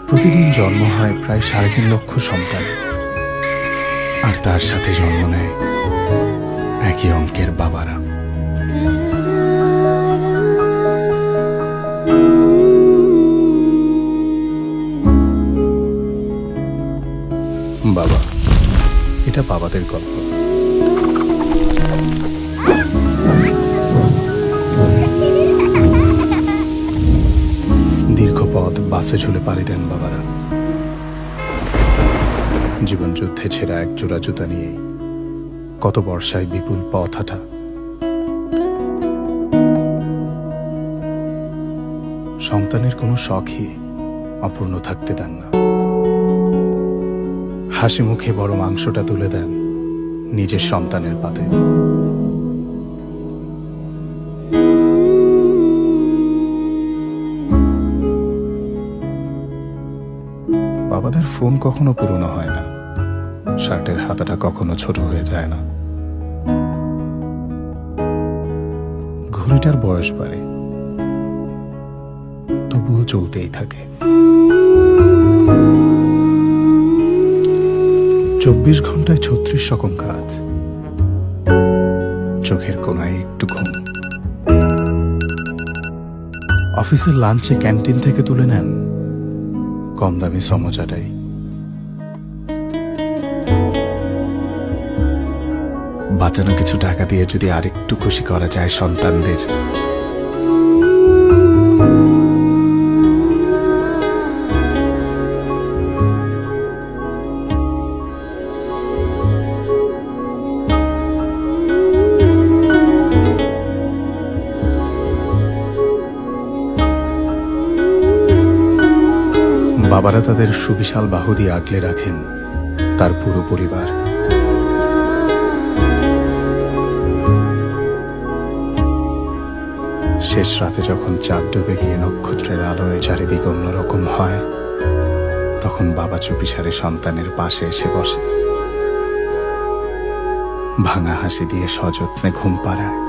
প্রতিদিন জন্ম হয় প্রায় ৩.৫ লক্ষ সন্তান, আর তার সাথে জন্ম নেয় একই অঙ্কের বাবারা। বাবা, এটা বাবাদের গল্প। দীর্ঘ পথ বাসে ঝুলে পাড়ি দেন বাবারা। জীবন যুদ্ধে ছেঁড়া এক জোড়া জুতা নিয়ে কত বর্ষায় বিপুল পথ হাঁটা। সন্তানের কোনো শখই অপূর্ণ থাকতে দেন না। হাসি মুখে বড় মাংসটা তুলে দেন নিজের সন্তানের পাতে। বাবাদের ফোন কখনো পুরনো হয় না, শার্টের হাতাটা কখনো ছোট হয়ে যায় না। ঘড়িটার বয়স বাড়ে, তবুও চলতেই থাকে। ২৪ ঘন্টায় ৩৬ রকম কাজ, চোখের কোনায় একটু ঘুম। অফিসের লাঞ্চে ক্যান্টিন থেকে তুলে নেন কম দামি সমোসাটাই। বাঁচানো কিছু টাকা দিয়ে যদি আরেকটু খুশি করা যায় সন্তানদের, বাবারা তাদের সুবিশাল বাহু দিয়ে আগলে রাখেন তার পুরো পরিবার। শেষ রাতে যখন চাঁদ ডুবে গিয়ে নক্ষত্রের আলোয় চারিদিক অন্যরকম হয়, তখন বাবা চুপিসারে সন্তানের পাশে এসে বসে, ভাঙা হাসি দিয়ে সযত্নে ঘুম পাড়ায়।